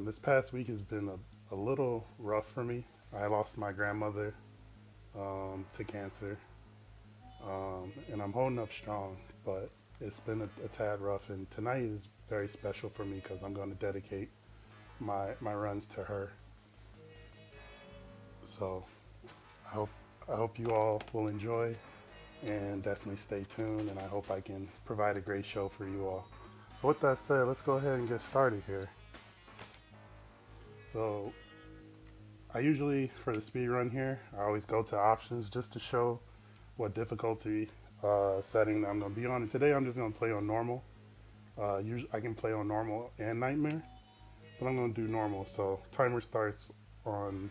This past week has been a little rough for me. I lost my grandmother to cancer, and I'm holding up strong, but it's been a tad rough. And tonight is very special for me because I'm going to dedicate my runs to her. So I hope I hope you all will enjoy and definitely stay tuned. And I hope I can provide a great show for you all. So with that said, let's go ahead and get started here. So I usually, for the speed run here, I always go to options just to show what difficulty setting I'm going to be on. And today I'm just going to play on normal. Usually I can play on normal and nightmare, but I'm going to do normal. So timer starts on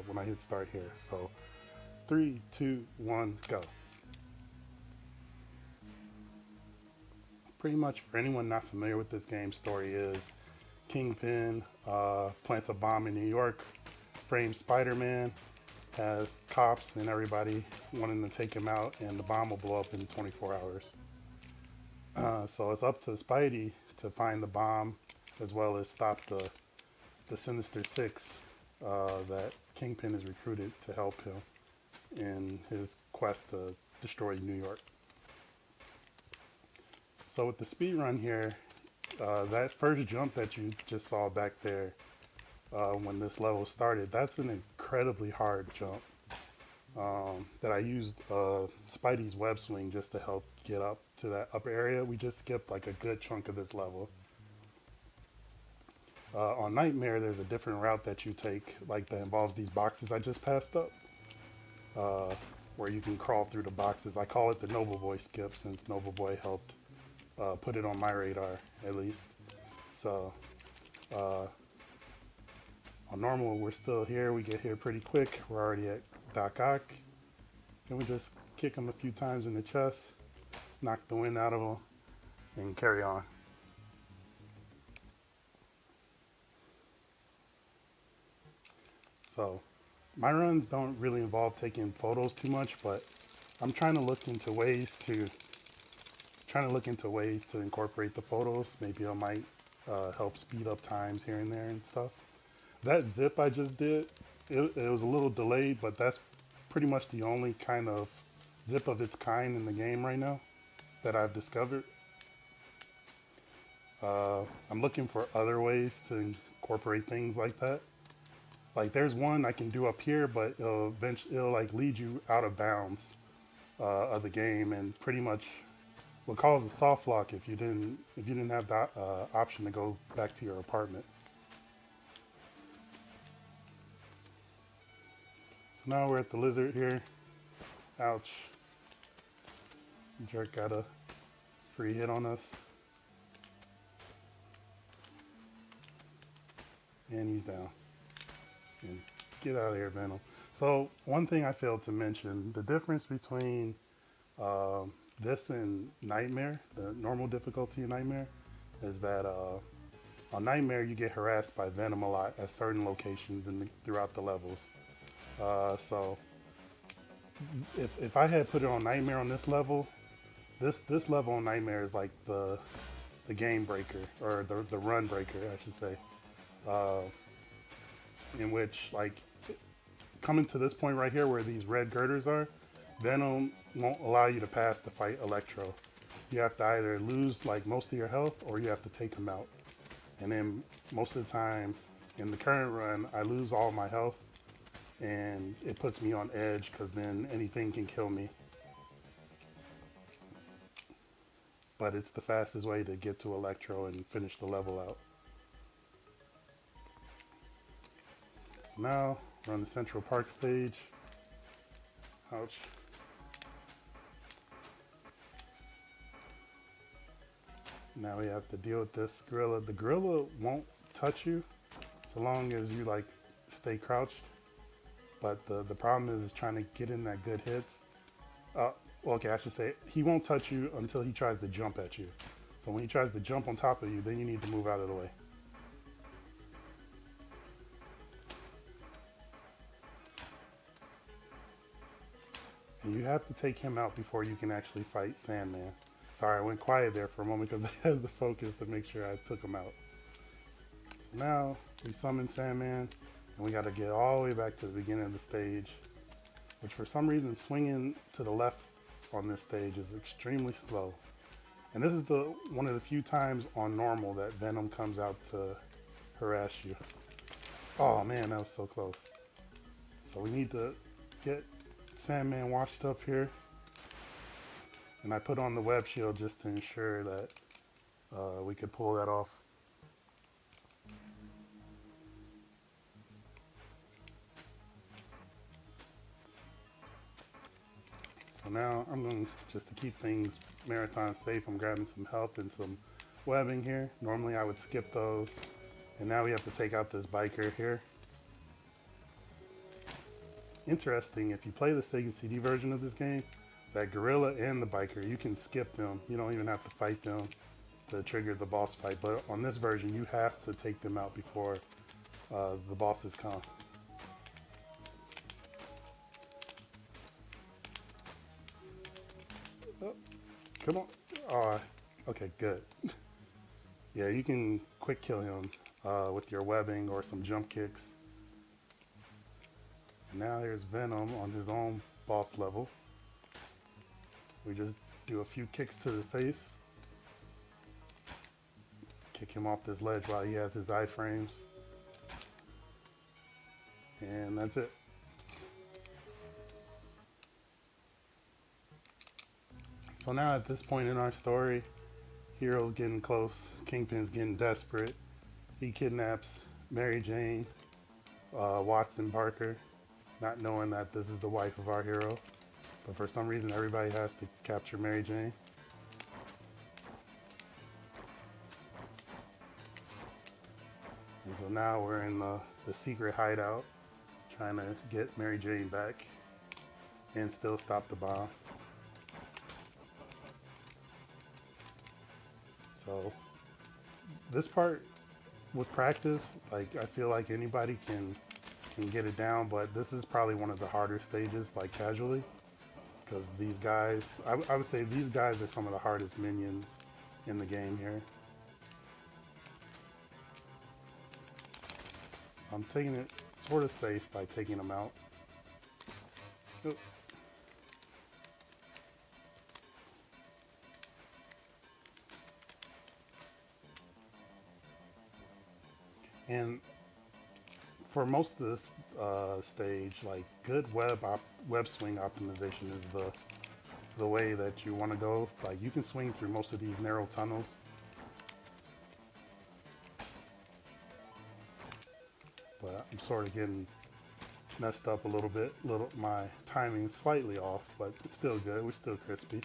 when I hit start here. So 3, 2, 1, go. Pretty much for anyone not familiar with this game, story is Kingpin plants a bomb in New York, frames Spider-Man, has cops and everybody wanting to take him out, and the bomb will blow up in 24 hours. So it's up to Spidey to find the bomb, as well as stop the Sinister Six that Kingpin is recruited to help him in his quest to destroy New York. So with the speed run here, that first jump that you just saw back there when this level started, that's an incredibly hard jump that I used Spidey's web swing just to help get up to that upper area. We just skipped like a good chunk of this level. On Nightmare, there's a different route that you take, like that involves these boxes I just passed up, where you can crawl through the boxes. I call it the Noble Boy skip since Noble Boy helped put it on my radar, at least. So on normal, we're still here. We get here pretty quick. We're already at Doc Ock. And we just kick him a few times in the chest, knock the wind out of him, and carry on. So my runs don't really involve taking photos too much, but I'm trying to look into ways to incorporate the photos. Maybe I might help speed up times here and there and stuff. That zip I just did, it was a little delayed, but that's pretty much the only kind of zip of its kind in the game right now that I've discovered. I'm looking for other ways to incorporate things like that. Like there's one I can do up here, but it'll like lead you out of bounds of the game, and pretty much will cause a soft lock if you didn't have the option to go back to your apartment. So now we're at the lizard here. Ouch. Jerk got a free hit on us. And he's down. And get out of here, Venom. So one thing I failed to mention, the difference between this and Nightmare, the normal difficulty in Nightmare, is that on Nightmare you get harassed by Venom a lot at certain locations throughout the levels. So if I had put it on Nightmare on this level, this level on Nightmare is like the game breaker, or the run breaker, I should say. In which, like, coming to this point right here where these red girders are, Venom won't allow you to pass to fight Electro. You have to either lose like most of your health, or you have to take him out. And then most of the time in the current run, I lose all my health, and it puts me on edge because then anything can kill me. But it's the fastest way to get to Electro and finish the level out. So now we're on the Central Park stage. Ouch. Now we have to deal with this gorilla. The gorilla won't touch you so long as you like stay crouched. But the problem is trying to get in that good hits. Well, okay, I should say he won't touch you until he tries to jump at you. So when he tries to jump on top of you, then you need to move out of the way. And you have to take him out before you can actually fight Sandman. Sorry, I went quiet there for a moment because I had to focus to make sure I took him out. Now we summon Sandman, and we got to get all the way back to the beginning of the stage, which for some reason swinging to the left on this stage is extremely slow. And this is one of the few times on normal that Venom comes out to harass you. Oh man, that was so close. So we need to get Sandman washed up here. And I put on the web shield just to ensure that we could pull that off. So now I'm going to, just to keep things marathon safe, I'm grabbing some health and some webbing here. Normally I would skip those. And now we have to take out this biker here. Interesting, if you play the Sega CD version of this game, that gorilla and the biker, you can skip them. You don't even have to fight them to trigger the boss fight. But on this version, you have to take them out before the bosses come. Oh, come on. Oh, okay, good. Yeah, you can quick kill him with your webbing or some jump kicks. And now here's Venom on his own boss level. We just do a few kicks to the face. Kick him off this ledge while he has his iframes. And that's it. So now at this point in our story, Hero's getting close, Kingpin's getting desperate. He kidnaps Mary Jane, Watson Parker, not knowing that this is the wife of our hero. But for some reason, everybody has to capture Mary Jane. And so now we're in the secret hideout, trying to get Mary Jane back and still stop the bomb. So this part, with practice, like I feel like anybody can get it down, but this is probably one of the harder stages, like casually. Because these guys, I would say these guys are some of the hardest minions in the game here. I'm taking it sort of safe by taking them out. Oh. And for most of this stage, like good web swing optimization is the way that you want to go. Like you can swing through most of these narrow tunnels. But I'm sort of getting messed up a little bit. My timing's slightly off, but it's still good. We're still crispy.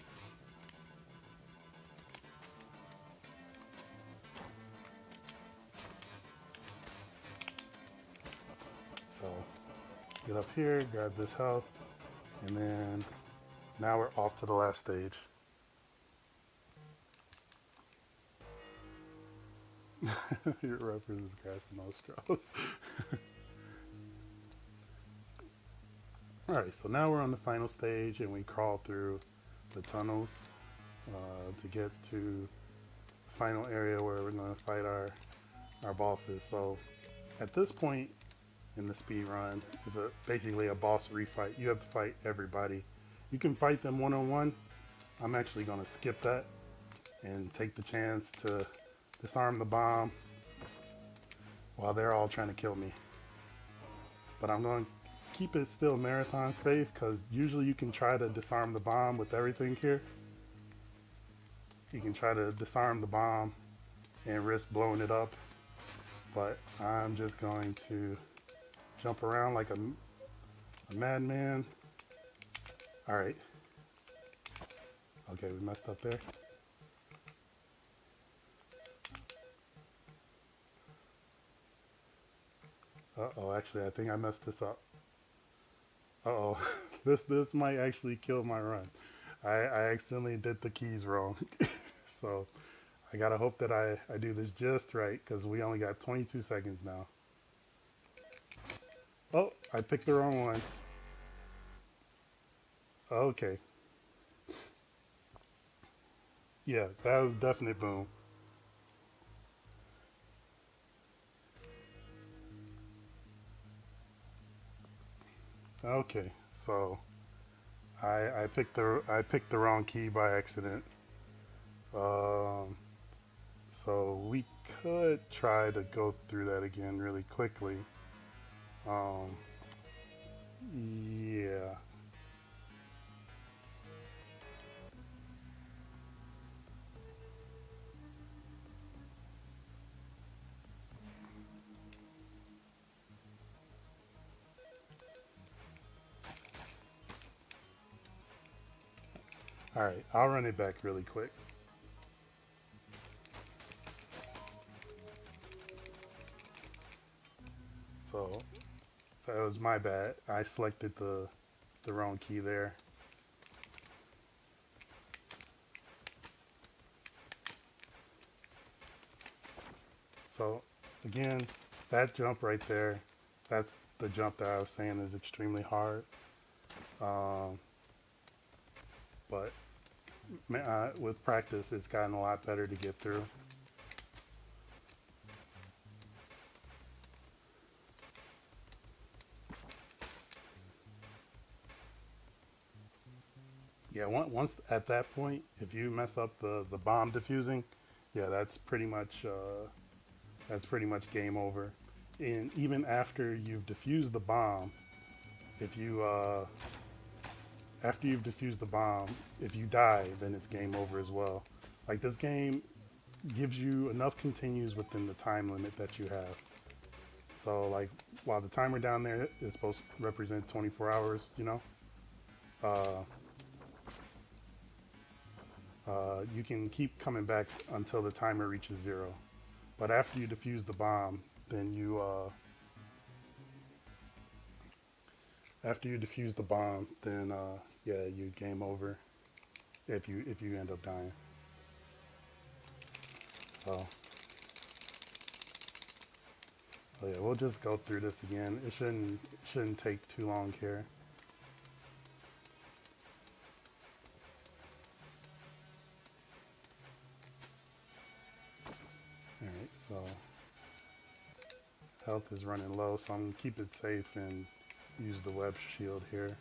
So get up here, grab this health, and then now we're off to the last stage. Your reference is grasping those straws. Alright, so now we're on the final stage and we crawl through the tunnels to get to the final area where we're going to fight our bosses. So at this point in the speed run, it's basically a boss refight. You have to fight everybody. You can fight them one-on-one. I'm actually going to skip that and take the chance to disarm the bomb while they're all trying to kill me. But I'm going to keep it still marathon safe, because usually you can try to disarm the bomb with everything here. You can try to disarm the bomb and risk blowing it up, but I'm just going to jump around like a madman. Alright. Okay, we messed up there. Uh-oh, actually, I think I messed this up. Uh-oh, this might actually kill my run. I accidentally did the keys wrong. So I gotta hope that I do this just right, because we only got 22 seconds now. Oh, I picked the wrong one. Okay. Yeah, that was definite boom. Okay, so I picked the wrong key by accident. Um, so we could try to go through that again really quickly. Um, yeah. All right, I'll run it back really quick. So that was my bad. I selected the wrong key there. So again, that jump right there, that's the jump that I was saying is extremely hard. Um, but with practice, it's gotten a lot better to get through. Yeah, once at that point, if you mess up the bomb diffusing, yeah, that's pretty much game over. And even after you've diffused the bomb, if you after you've diffused the bomb, if you die, then it's game over as well. Like this game gives you enough continues within the time limit that you have. So like while the timer down there is supposed to represent 24 hours, uh, you can keep coming back until the timer reaches 0. But after you defuse the bomb, then after you defuse the bomb, then yeah, you game over if you end up dying. So so yeah, we'll just go through this again. It shouldn't take too long here. All right, so health is running low, so I'm gonna keep it safe and use the web shield here.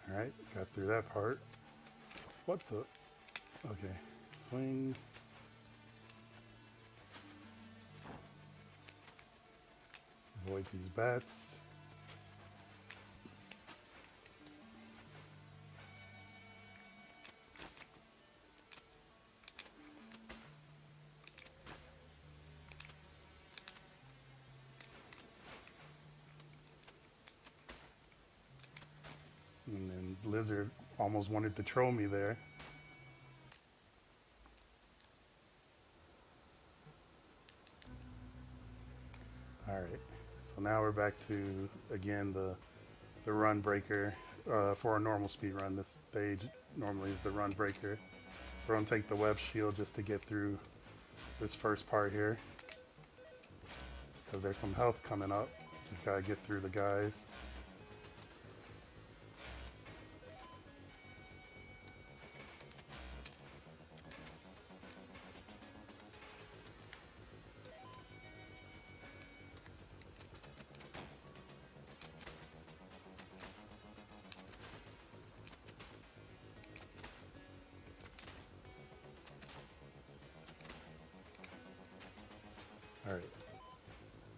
All right, got through that part. What the? Okay, swing. Avoid these bats. And then Lizard almost wanted to troll me there. All right, so now we're back to, again, the run breaker. For a normal speed run, this stage normally is the run breaker. We're gonna take the web shield just to get through this first part here, because there's some health coming up. Just gotta get through the guys. All right,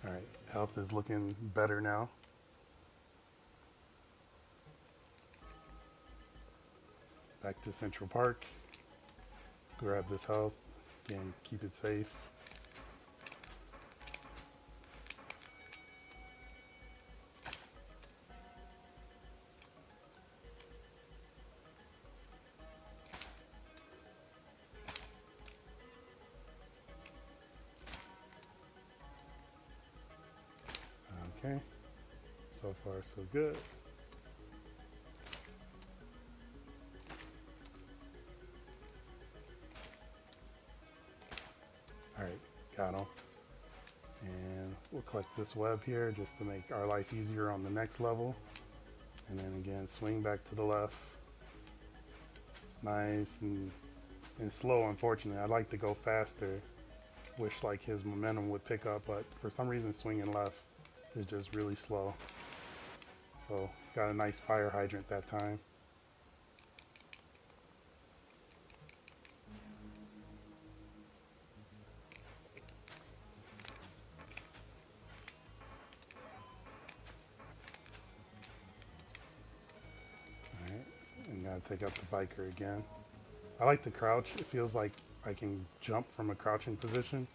all right. Health is looking better now. Back to Central Park. Grab this health. Again, keep it safe. Okay, so far so good. All right, got him. And we'll collect this web here just to make our life easier on the next level. And then again, swing back to the left. Nice and and slow, unfortunately. I'd like to go faster. Wish like his momentum would pick up, but for some reason swinging left is just really slow. So got a nice fire hydrant that time. Alright, and gotta take out the biker again. I like the crouch. It feels like I can jump from a crouching position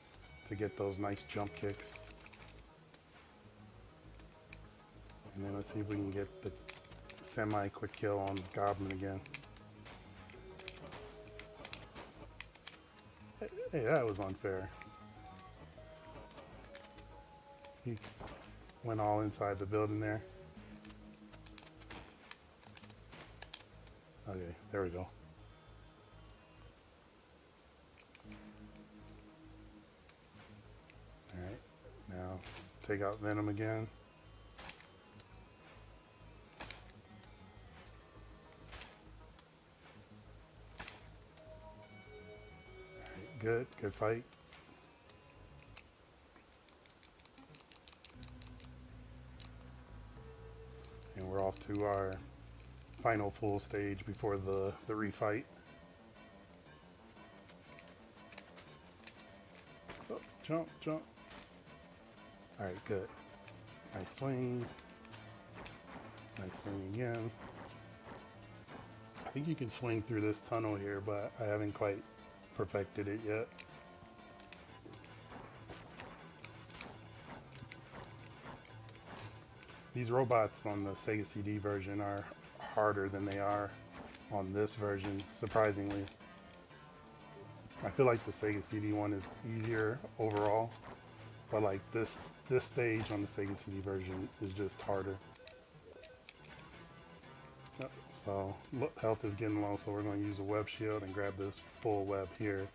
to get those nice jump kicks. And then let's see if we can get the semi-quick kill on Goblin again. Hey, that was unfair. He went all inside the building there. Okay, there we go. Alright, now take out Venom again. Good fight. And we're off to our final full stage before the refight. Oh, jump. Alright, good. Nice swing. Nice swing again. I think you can swing through this tunnel here, but I haven't quite perfected it yet. These robots on the Sega CD version are harder than they are on this version, surprisingly. I feel like the Sega CD one is easier overall, but like this stage on the Sega CD version is just harder. Yep. So health is getting low, so we're going to use a web shield and grab this full web here.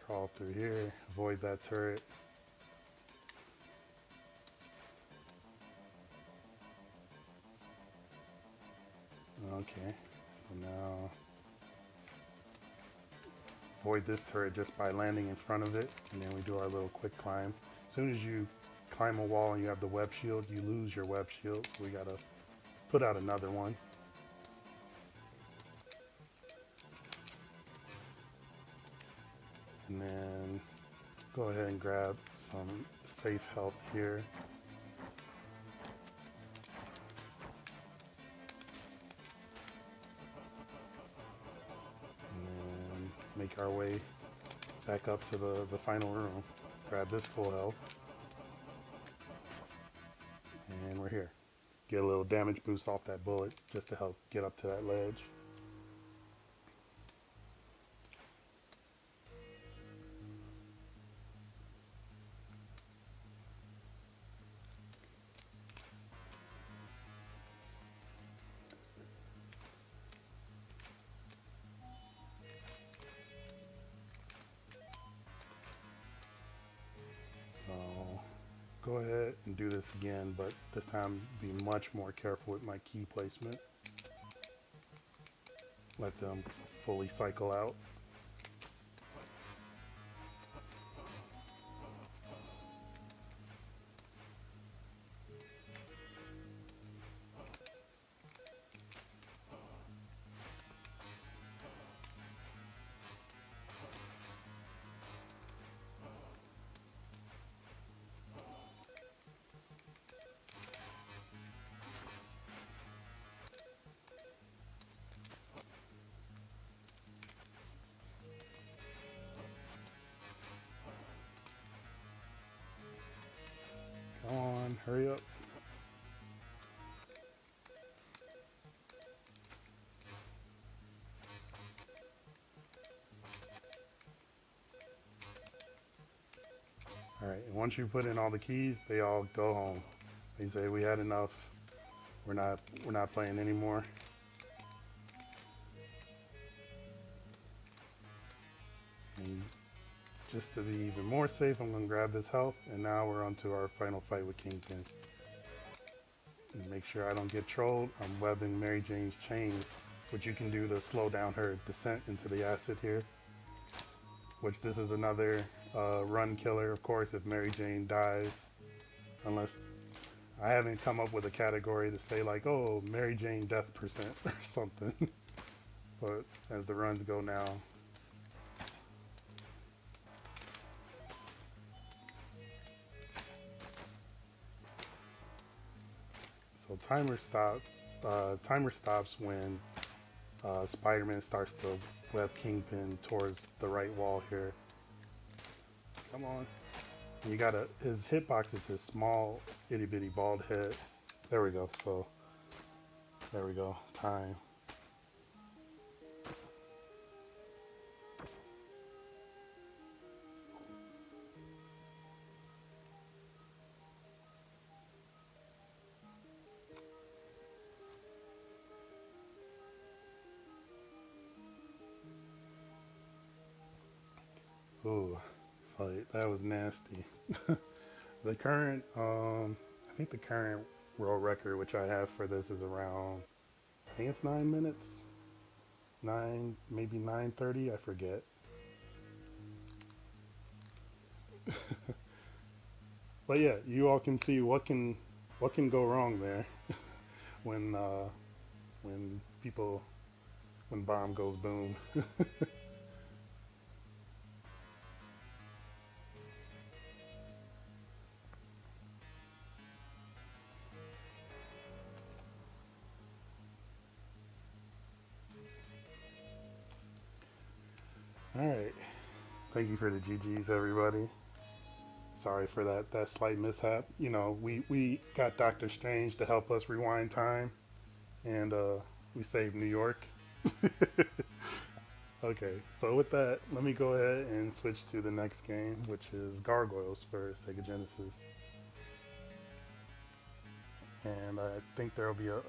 Crawl through here, avoid that turret. Okay, so now avoid this turret just by landing in front of it, and then we do our little quick climb. As soon as you climb a wall and you have the web shield, you lose your web shield, so we gotta put out another one. And then go ahead and grab some safe health here. Make our way back up to the final room. Grab this full health. And we're here. Get a little damage boost off that bullet just to help get up to that ledge. Go ahead and do this again, but this time be much more careful with my key placement. Let them fully cycle out. Come on, hurry up. All right, and once you put in all the keys, they all go home. They say we had enough. We're not playing anymore. And just to be even more safe, I'm gonna grab this health, and now we're on to our final fight with Kingpin. And make sure I don't get trolled. I'm webbing Mary Jane's chain which you can do to slow down her descent into the acid here. Which this is another run killer, of course, if Mary Jane dies. Unless I haven't come up with a category to say like, oh, Mary Jane death percent or something. But as the runs go now. So timer stops when Spider-Man starts to web Kingpin towards the right wall here. Come on. And you gotta, his hitbox is his small itty bitty bald head. There we go. So there we go. Time. Ooh, so that was nasty. The current, I think the current world record, which I have for this, is around, I think it's 9 minutes, maybe 9:30, I forget. But yeah, you all can see what can go wrong there when when people when bomb goes boom. All right, thank you for the GGs, everybody. Sorry for that slight mishap. You know, we got Doctor Strange to help us rewind time, and we saved New York. Okay, so with that, let me go ahead and switch to the next game, which is Gargoyles for Sega Genesis. And I think there will be a